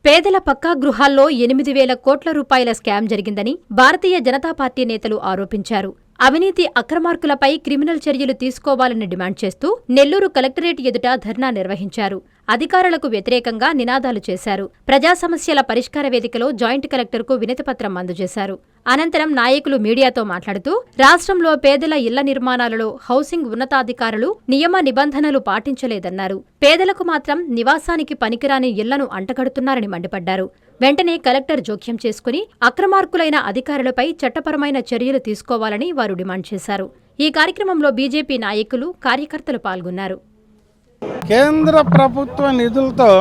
పేదల పక్కా గృహాల్లో 8,000 కోట్ల రూపాయల స్కామ్ జరిగిందని భారతీయ జనతా పార్టీ నేతలు ఆరోపించారు. అవినీతి అక్రమార్కులపై క్రిమినల్ చర్యలు తీసుకోవాలని డిమాండ్ చేస్తూ నెల్లూరు కలెక్టరేట్ ఎదుట ధర్నా నిర్వహించారు. అధికారులకు వ్యతిరేకంగా నినాదాలు చేశారు. ప్రజా సమస్యల పరిష్కార వేదికలో జాయింట్ కలెక్టర్కు వినతిపత్రం అందజేశారు. అనంతరం నాయకులు మీడియాతో మాట్లాడుతూ రాష్ట్రంలో పేదల ఇళ్ల నిర్మాణాలలో హౌసింగ్ ఉన్నతాధికారులు నియమ నిబంధనలు పాటించలేదన్నారు. పేదలకు మాత్రం నివాసానికి పనికిరాని ఇళ్లను అంటగడుతున్నారని మండిపడ్డారు. వెంటనే కలెక్టర్ జోక్యం చేసుకుని అక్రమార్కులైన అధికారులపై చట్టపరమైన చర్యలు తీసుకోవాలని వారు డిమాండ్ చేశారు. ఈ కార్యక్రమంలో బీజేపీ నాయకులు, కార్యకర్తలు పాల్గొన్నారు. కేంద్ర ప్రభుత్వ నిధులతో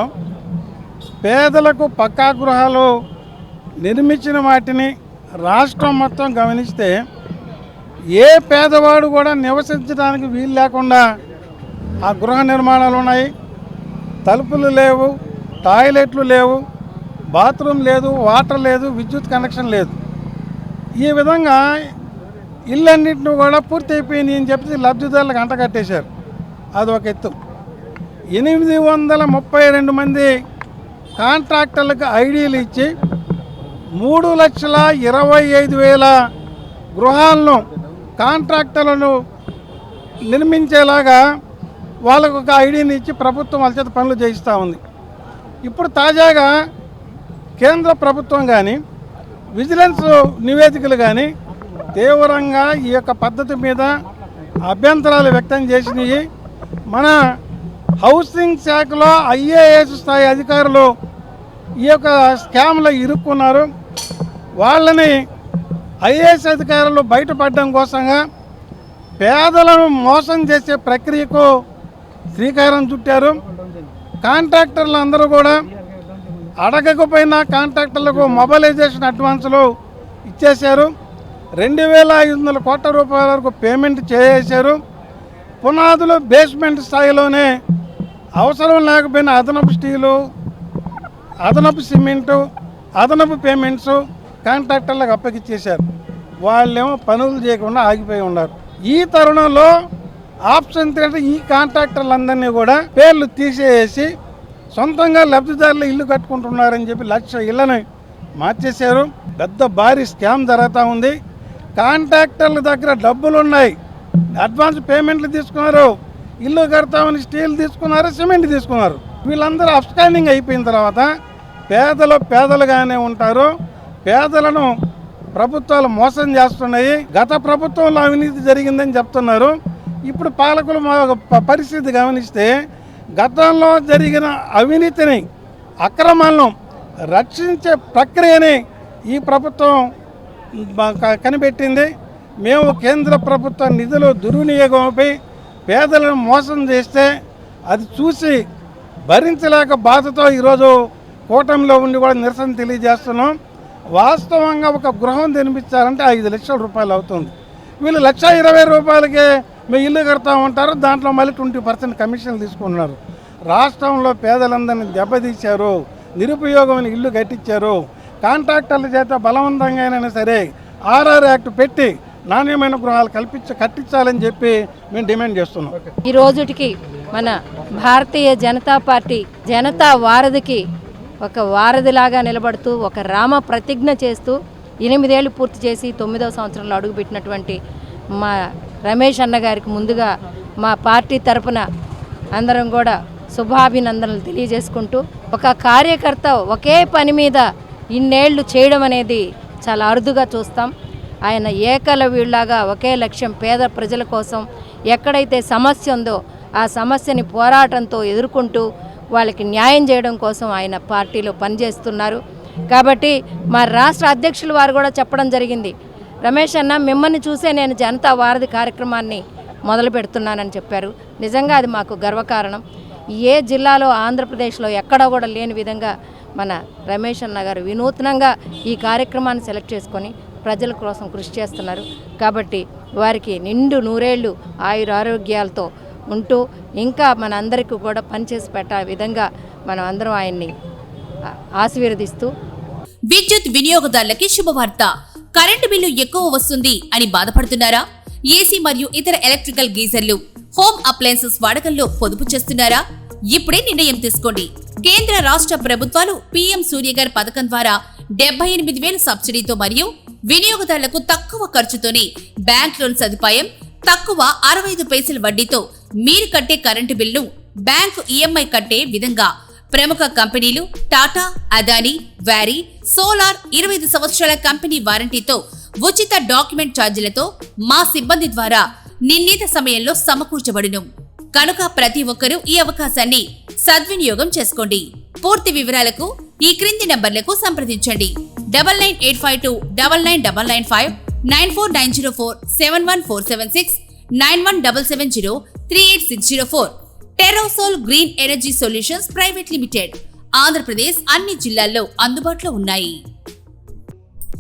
పేదలకు పక్కా గృహాలు నిర్మించిన వాటిని రాష్ట్రం మొత్తం గమనిస్తే ఏ పేదవాడు కూడా నివసించడానికి వీలు లేకుండా ఆ గృహ నిర్మాణాలు ఉన్నాయి. తలుపులు లేవు, టాయిలెట్లు లేవు, బాత్రూమ్ లేదు, వాటర్ లేదు, విద్యుత్ కనెక్షన్ లేదు. ఈ విధంగా ఇళ్ళన్నింటినీ కూడా పూర్తి అయిపోయింది అని చెప్పి లబ్ధిదారులకు అంటగట్టేశారు. అది ఒక ఎత్తు. 832 మంది కాంట్రాక్టర్లకు ఐడీలు ఇచ్చి 3,25,000 గృహాలను కాంట్రాక్టర్లను నిర్మించేలాగా వాళ్ళకు ఒక ఐడీని ఇచ్చి ప్రభుత్వం వాళ్ళ చేత పనులు చేయిస్తూ ఉంది. ఇప్పుడు తాజాగా కేంద్ర ప్రభుత్వం కానీ విజిలెన్స్ నివేదికలు కానీ తీవ్రంగా ఈ యొక్క పద్ధతి మీద అభ్యంతరాలు వ్యక్తం చేసినాయి. మన హౌసింగ్ శాఖలో ఐఏఎస్ స్థాయి అధికారులు ఈ యొక్క స్కామ్లో ఇరుక్కున్నారు. వాళ్ళని ఐఏఎస్ అధికారులు బయటపడడం కోసంగా పేదలను మోసం చేసే ప్రక్రియకు శ్రీకారం చుట్టారు. కాంట్రాక్టర్లు అందరూ కూడా అడగకపోయినా కాంట్రాక్టర్లకు మొబైలైజేషన్ అడ్వాన్సులు ఇచ్చేశారు. 2,500 కోట్ల రూపాయల వరకు పేమెంట్ చేసేశారు. పునాదులు బేస్మెంట్ స్థాయిలోనే అవసరం లేకపోయినా అదనపు స్టీలు, అదనపు సిమెంటు, అదనపు పేమెంట్స్ కాంట్రాక్టర్లకు అప్పగిచ్చేశారు. వాళ్ళేమో పనులు చేయకుండా ఆగిపోయి ఉన్నారు. ఈ తరుణంలో ఆప్షన్ ఏంటంటే ఈ కాంట్రాక్టర్లందరినీ కూడా పేర్లు తీసేసి సొంతంగా లబ్ధిదారులు ఇల్లు కట్టుకుంటున్నారని చెప్పి 1,00,000 ఇళ్లను మార్చేశారు. పెద్ద భారీ స్కామ్ జరుగుతూ ఉంది. కాంట్రాక్టర్ల దగ్గర డబ్బులున్నాయి, అడ్వాన్స్ పేమెంట్లు తీసుకున్నారు, ఇల్లు కడతామని స్టీల్ తీసుకున్నారు, సిమెంట్ తీసుకున్నారు. వీళ్ళందరూ అప్స్కాండింగ్ అయిపోయిన తర్వాత పేదలు పేదలుగానే ఉంటారు. పేదలను ప్రభుత్వాలు మోసం చేస్తున్నాయి. గత ప్రభుత్వంలో అవినీతి జరిగిందని చెప్తున్నారు. ఇప్పుడు పాలకుల పరిస్థితి గమనిస్తే గతంలో జరిగిన అవినీతిని, అక్రమాలను రక్షించే ప్రక్రియని ఈ ప్రభుత్వం కనిపెట్టింది. మేము కేంద్ర ప్రభుత్వ నిధులు దుర్వినియోగంపై పేదలను మోసం చేస్తే అది చూసి భరించలేక బాధతో ఈరోజు కూటమిలో ఉండి కూడా నిరసన తెలియజేస్తున్నాం. వాస్తవంగా ఒక గృహం నిర్మించాలంటే 5 లక్షల రూపాయలు అవుతుంది. వీళ్ళు 1,20,000 రూపాయలకే మేము ఇల్లు కడతామంటారు. దాంట్లో మళ్ళీ 20% కమిషన్లు తీసుకుంటున్నారు. రాష్ట్రంలో పేదలందరినీ దెబ్బతీశారు, నిరుపయోగమైన ఇల్లు కట్టించారు. కాంట్రాక్టర్ల చేత బలవంతంగా అయినా సరే RR యాక్ట్ పెట్టి నాణ్యమైన గృహాలు కట్టించాలని చెప్పి మేము డిమాండ్ చేస్తున్నాం. ఈ రోజుటికి మన భారతీయ జనతా పార్టీ జనతా వారధికి ఒక వారధిలాగా నిలబడుతూ ఒక రామ ప్రతిజ్ఞ చేస్తూ 8 ఏళ్ళు పూర్తి చేసి 9వ సంవత్సరంలో అడుగుపెట్టినటువంటి మా రమేష్ అన్న గారికి ముందుగా మా పార్టీ తరపున అందరం కూడా శుభాభినందనలు తెలియజేసుకుంటూ, ఒక కార్యకర్త ఒకే పని మీద ఇన్నేళ్లు చేయడం అనేది చాలా అరుదుగా చూస్తాం. ఆయన ఏకలవ్యుడిలాగా ఒకే లక్ష్యం, పేద ప్రజల కోసం ఎక్కడైతే సమస్య ఉందో ఆ సమస్యని పోరాటంతో ఎదుర్కొంటూ వాళ్ళకి న్యాయం చేయడం కోసం ఆయన పార్టీలో పనిచేస్తున్నారు. కాబట్టి మా రాష్ట్ర అధ్యక్షులు వారు కూడా చెప్పడం జరిగింది, రమేష్ అన్న మిమ్మల్ని చూసే నేను జనతా వారధి కార్యక్రమాన్ని మొదలు పెడుతున్నానని చెప్పారు. నిజంగా అది మాకు గర్వకారణం. ఏ జిల్లాలో ఆంధ్రప్రదేశ్లో ఎక్కడా కూడా లేని విధంగా మన రమేష్ అన్న గారు వినూత్నంగా ఈ కార్యక్రమాన్ని సెలెక్ట్ చేసుకొని ప్రజల కోసం కృషి చేస్తున్నారు. కాబట్టి వారికి నిండు నూరేళ్లు ఆయురారోగ్యాలతో ఉంటూ ఇంకా మన అందరికీ కూడా పనిచేసి పెట్టే విధంగా మనం అందరం ఆయన్ని ఆశీర్వదిస్తూ. విద్యుత్ వినియోగదారులకి శుభవార్త. కరెంటు బిల్లు ఎక్కువ వస్తుంది అని బాధపడుతున్నారా? ఏసీ మరియు ఇతర ఎలక్ట్రికల్ గీజర్లు, హోమ్ అప్లయన్సెస్ వాడకంలో పొదుపు చేస్తున్నారా? ఇప్పుడే నిర్ణయం తీసుకోండి. కేంద్ర రాష్ట్ర ప్రభుత్వాలు పీఎం సూర్యఘర్ పథకం ద్వారా 78,000 సబ్సిడీతో మరియు వినియోగదారులకు తక్కువ ఖర్చుతోనే బ్యాంక్ లోన్ సదుపాయం, తక్కువ 65 పైసల వడ్డీతో మీరు కట్టే కరెంటు బిల్లును బ్యాంకు ఈఎంఐ కట్టే విధంగా ప్రముఖ కంపెనీలు టాటా, అదానీ, వారీ, సోలార్ 25 సంవత్సరాల కంపెనీ వారంటీతో ఉచిత డాక్యుమెంట్ ఛార్జీలతో మా సిబ్బంది ద్వారా నిర్ణీత సమయంలో సమకూర్చబడును. కనుక ప్రతి ఒక్కరూ ఈ అవకాశాన్ని సద్వినియోగం చేసుకోండి. పూర్తి వివరాలకు ఈ క్రింది నంబర్లకు సంప్రదించండి. 9985299995, 9490471476, 9177038604. Terosol green energy solutions private limited. Andhra Pradesh అన్ని జిల్లాల్లో అందుబాటులో ఉన్నాయి.